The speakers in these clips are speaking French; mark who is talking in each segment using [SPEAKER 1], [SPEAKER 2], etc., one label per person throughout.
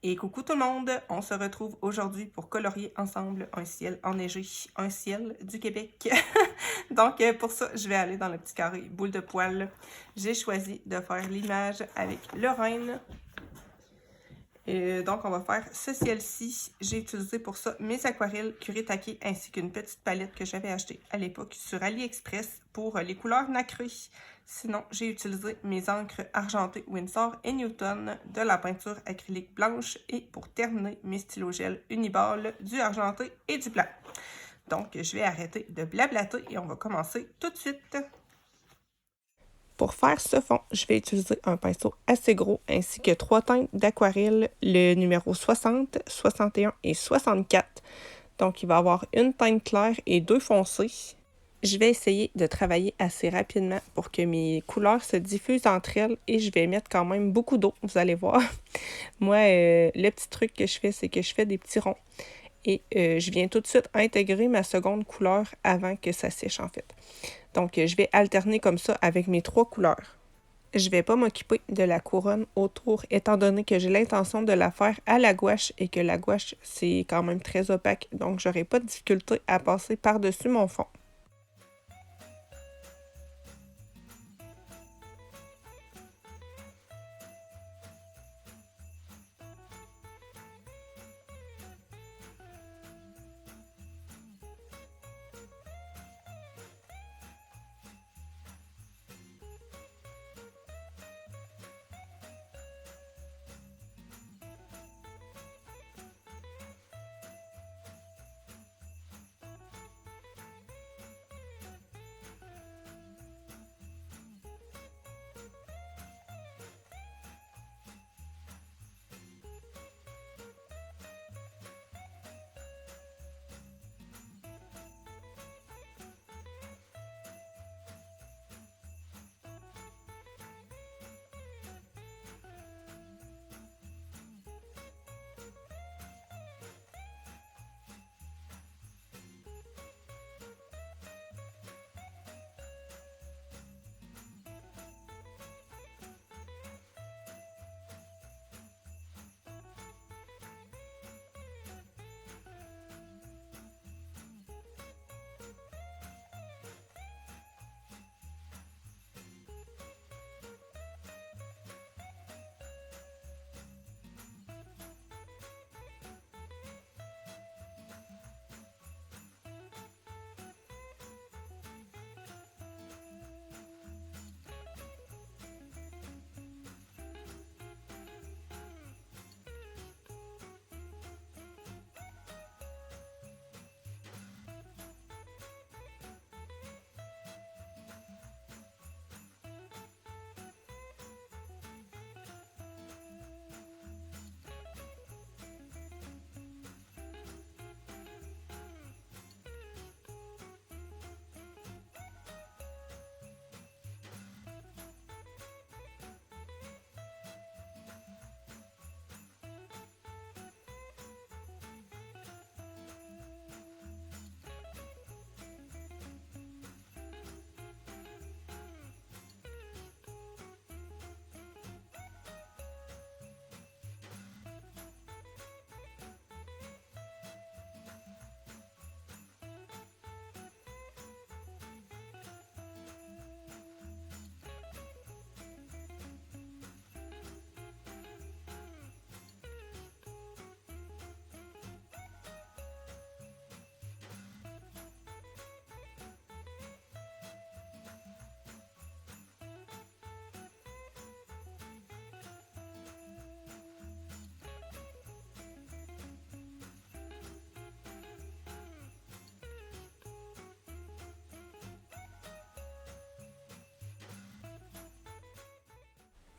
[SPEAKER 1] Et coucou tout le monde, on se retrouve aujourd'hui pour colorier ensemble un ciel enneigé, un ciel du Québec. Donc pour ça, je vais aller dans le petit carré boule de poil. J'ai choisi de faire l'image avec le renne. Et donc on va faire ce ciel-ci. J'ai utilisé pour ça mes aquarelles curie taquées ainsi qu'une petite palette que j'avais achetée à l'époque sur AliExpress pour les couleurs nacrées. Sinon, j'ai utilisé mes encres argentées Winsor et Newton, de la peinture acrylique blanche et pour terminer, mes stylos gel Uniball, du argenté et du blanc. Donc, je vais arrêter de blablater et on va commencer tout de suite. Pour faire ce fond, je vais utiliser un pinceau assez gros ainsi que 3 teintes d'aquarelle, le numéro 60, 61 et 64. Donc, il va y avoir une teinte claire et 2 foncées. Je vais essayer de travailler assez rapidement pour que mes couleurs se diffusent entre elles et je vais mettre quand même beaucoup d'eau, vous allez voir. Moi, le petit truc que je fais, c'est que je fais des petits ronds et je viens tout de suite intégrer ma seconde couleur avant que ça sèche en fait. Donc, je vais alterner comme ça avec mes 3 couleurs. Je vais pas m'occuper de la couronne autour, étant donné que j'ai l'intention de la faire à la gouache et que la gouache, c'est quand même très opaque, donc j'aurai pas de difficulté à passer par-dessus mon fond.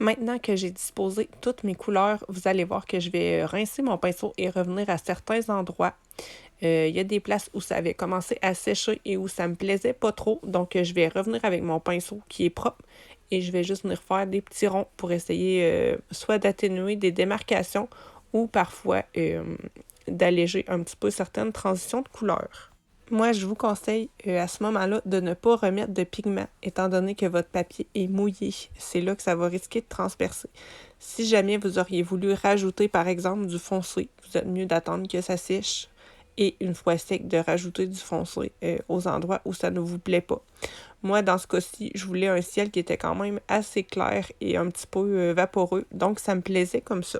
[SPEAKER 1] Maintenant que j'ai disposé toutes mes couleurs, vous allez voir que je vais rincer mon pinceau et revenir à certains endroits. Il y a des places où ça avait commencé à sécher et où ça me plaisait pas trop. Donc, je vais revenir avec mon pinceau qui est propre et je vais juste venir faire des petits ronds pour essayer soit d'atténuer des démarcations ou parfois d'alléger un petit peu certaines transitions de couleurs. Moi, je vous conseille à ce moment-là de ne pas remettre de pigment, étant donné que votre papier est mouillé. C'est là que ça va risquer de transpercer. Si jamais vous auriez voulu rajouter, par exemple, du foncé, vous êtes mieux d'attendre que ça sèche et une fois sec, de rajouter du foncé aux endroits où ça ne vous plaît pas. Moi, dans ce cas-ci, je voulais un ciel qui était quand même assez clair et un petit peu vaporeux, donc ça me plaisait comme ça.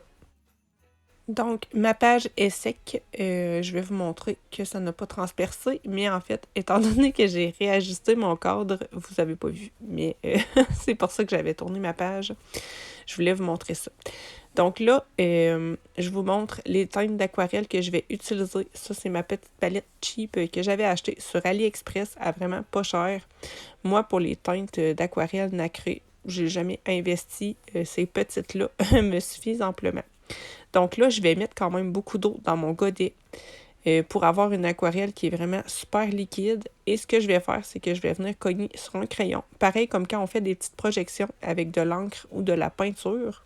[SPEAKER 1] Donc, ma page est sec. Je vais vous montrer que ça n'a pas transpercé, mais en fait, étant donné que j'ai réajusté mon cadre, vous n'avez pas vu, mais c'est pour ça que j'avais tourné ma page. Je voulais vous montrer ça. Donc là, je vous montre les teintes d'aquarelle que je vais utiliser. Ça, c'est ma petite palette cheap que j'avais achetée sur AliExpress à vraiment pas cher. Moi, pour les teintes d'aquarelle nacrées, j'ai jamais investi. Ces petites-là me suffisent amplement. Donc là, je vais mettre quand même beaucoup d'eau dans mon godet pour avoir une aquarelle qui est vraiment super liquide. Et ce que je vais faire, c'est que je vais venir cogner sur un crayon. Pareil comme quand on fait des petites projections avec de l'encre ou de la peinture.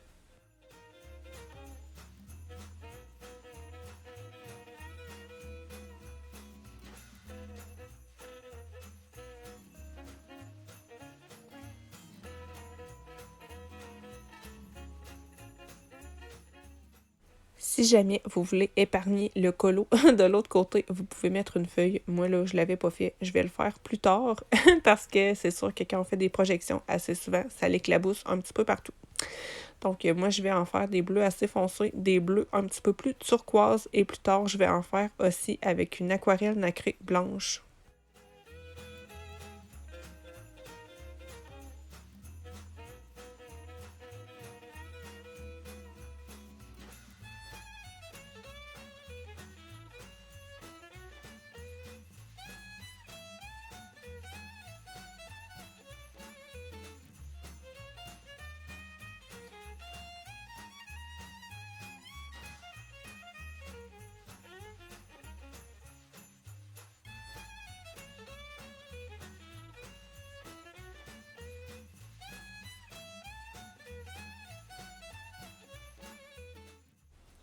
[SPEAKER 1] Si jamais vous voulez épargner le colo de l'autre côté, vous pouvez mettre une feuille. Moi, là, je l'avais pas fait. Je vais le faire plus tard parce que c'est sûr que quand on fait des projections assez souvent, ça l'éclabousse un petit peu partout. Donc, moi, je vais en faire des bleus assez foncés, des bleus un petit peu plus turquoise et plus tard, je vais en faire aussi avec une aquarelle nacrée blanche.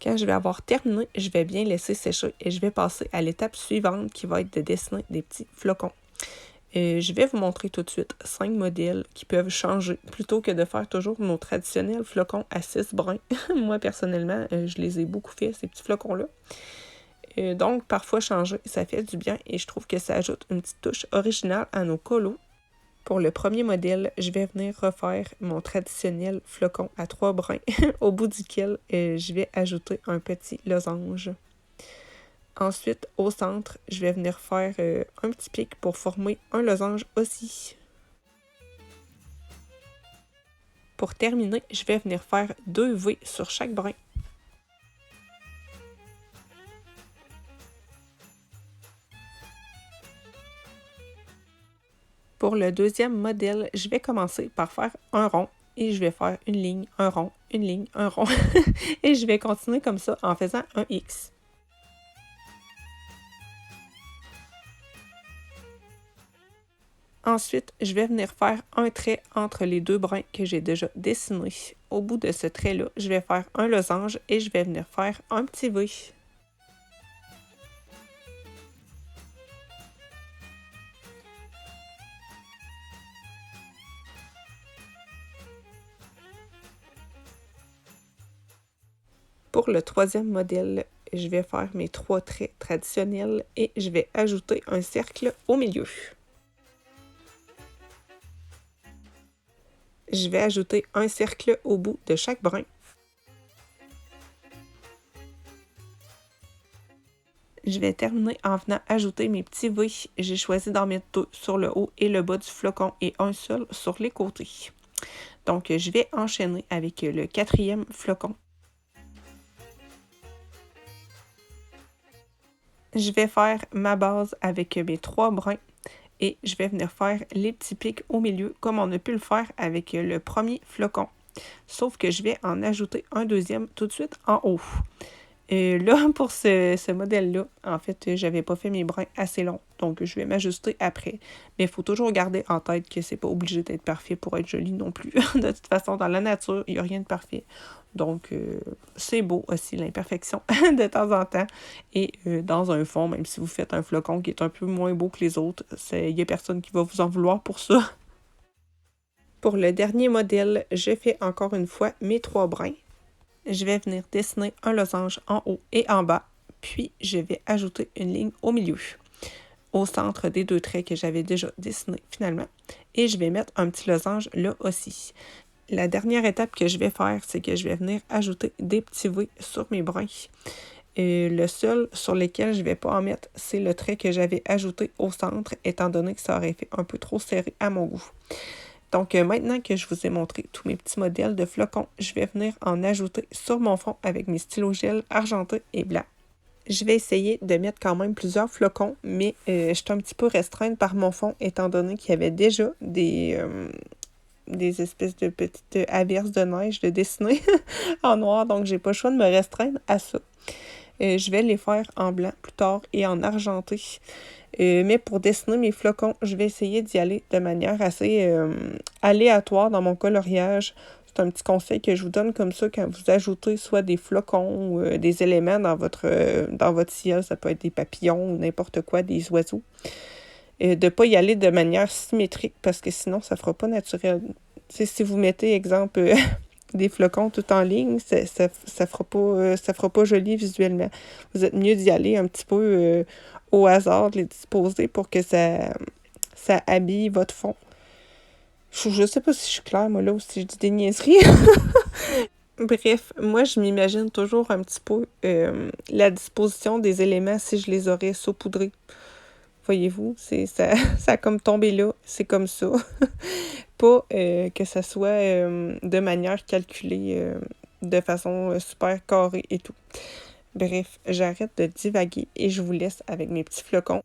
[SPEAKER 1] Quand je vais avoir terminé, je vais bien laisser sécher et je vais passer à l'étape suivante qui va être de dessiner des petits flocons. Je vais vous montrer tout de suite 5 modèles qui peuvent changer plutôt que de faire toujours nos traditionnels flocons à 6 brins. Moi, personnellement, je les ai beaucoup fait, ces petits flocons-là. Donc, parfois changer, ça fait du bien et je trouve que ça ajoute une petite touche originale à nos colos. Pour le premier modèle, je vais venir refaire mon traditionnel flocon à 3 brins, au bout duquel je vais ajouter un petit losange. Ensuite, au centre, je vais venir faire un petit pic pour former un losange aussi. Pour terminer, je vais venir faire 2 V sur chaque brin. Pour le deuxième modèle, je vais commencer par faire un rond et je vais faire une ligne, un rond, une ligne, un rond. Et je vais continuer comme ça en faisant un X. Ensuite, je vais venir faire un trait entre les 2 brins que j'ai déjà dessinés. Au bout de ce trait-là, je vais faire un losange et je vais venir faire un petit V. Pour le troisième modèle, je vais faire mes 3 traits traditionnels et je vais ajouter un cercle au milieu. Je vais ajouter un cercle au bout de chaque brin. Je vais terminer en venant ajouter mes petits V. J'ai choisi d'en mettre 2 sur le haut et le bas du flocon et un seul sur les côtés. Donc, je vais enchaîner avec le 4e flocon. Je vais faire ma base avec mes 3 brins et je vais venir faire les petits pics au milieu comme on a pu le faire avec le premier flocon. Sauf que je vais en ajouter un deuxième tout de suite en haut. Là, pour ce modèle-là, en fait, j'avais pas fait mes brins assez longs, donc je vais m'ajuster après. Mais il faut toujours garder en tête que c'est pas obligé d'être parfait pour être joli non plus. De toute façon, dans la nature, il n'y a rien de parfait. Donc, c'est beau aussi, l'imperfection de temps en temps. Et dans un fond, même si vous faites un flocon qui est un peu moins beau que les autres, il n'y a personne qui va vous en vouloir pour ça. Pour le dernier modèle, je fais encore une fois mes 3 brins. Je vais venir dessiner un losange en haut et en bas, puis je vais ajouter une ligne au milieu, au centre des 2 traits que j'avais déjà dessinés finalement. Et je vais mettre un petit losange là aussi. La dernière étape que je vais faire, c'est que je vais venir ajouter des petits V sur mes brins. Le seul sur lequel je ne vais pas en mettre, c'est le trait que j'avais ajouté au centre, étant donné que ça aurait fait un peu trop serré à mon goût. Donc, maintenant que je vous ai montré tous mes petits modèles de flocons, je vais venir en ajouter sur mon fond avec mes stylos gel argentés et blancs. Je vais essayer de mettre quand même plusieurs flocons, mais je suis un petit peu restreinte par mon fond, étant donné qu'il y avait déjà des espèces de petites averses de neige de dessiner en noir, donc j'ai pas le choix de me restreindre à ça. Je vais les faire en blanc plus tard et en argenté. Mais pour dessiner mes flocons, je vais essayer d'y aller de manière assez aléatoire dans mon coloriage. C'est un petit conseil que je vous donne comme ça quand vous ajoutez soit des flocons ou des éléments dans votre ciel. Ça peut être des papillons ou n'importe quoi, des oiseaux. De ne pas y aller de manière symétrique parce que sinon, ça ne fera pas naturel. T'sais, si vous mettez, exemple, des flocons tout en ligne, ça fera pas joli visuellement. Vous êtes mieux d'y aller un petit peu au hasard, de les disposer pour que ça habille votre fond. Je sais pas si je suis claire, moi, là, ou si je dis des niaiseries. Bref, moi, je m'imagine toujours un petit peu la disposition des éléments si je les aurais saupoudrés. Voyez-vous, ça a comme tombé là, c'est comme ça. Pas que ça soit de manière calculée, de façon super carrée et tout. Bref, j'arrête de divaguer et je vous laisse avec mes petits flocons.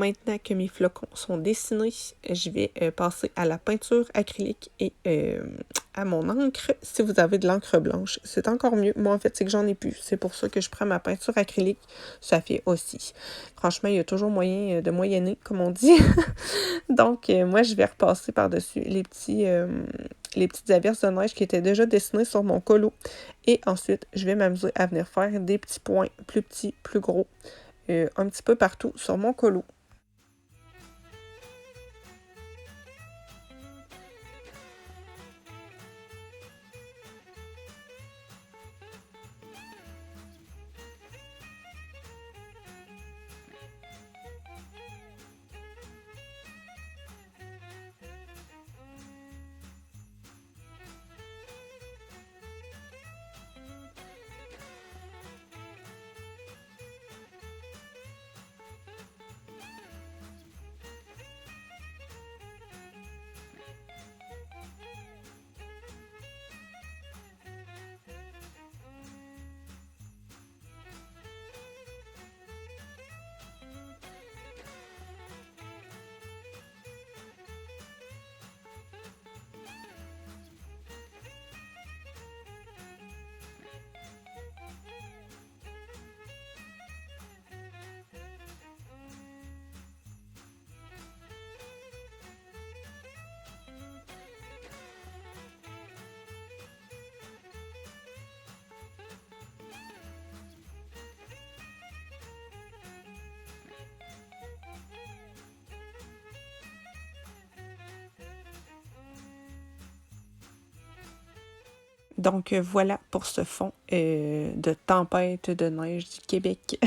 [SPEAKER 1] Maintenant que mes flocons sont dessinés, je vais passer à la peinture acrylique et à mon encre. Si vous avez de l'encre blanche, c'est encore mieux. Moi, en fait, c'est que j'en ai plus. C'est pour ça que je prends ma peinture acrylique. Ça fait aussi. Franchement, il y a toujours moyen de moyenner, comme on dit. Donc, moi, je vais repasser par-dessus les petites averses de neige qui étaient déjà dessinées sur mon colo. Et ensuite, je vais m'amuser à venir faire des petits points plus petits, plus gros, un petit peu partout sur mon colo. Donc voilà pour ce fond de tempête de neige du Québec.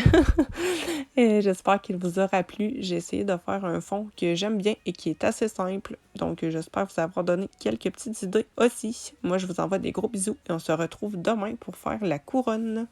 [SPEAKER 1] J'espère qu'il vous aura plu. J'ai essayé de faire un fond que j'aime bien et qui est assez simple. Donc j'espère vous avoir donné quelques petites idées aussi. Moi je vous envoie des gros bisous et on se retrouve demain pour faire la couronne.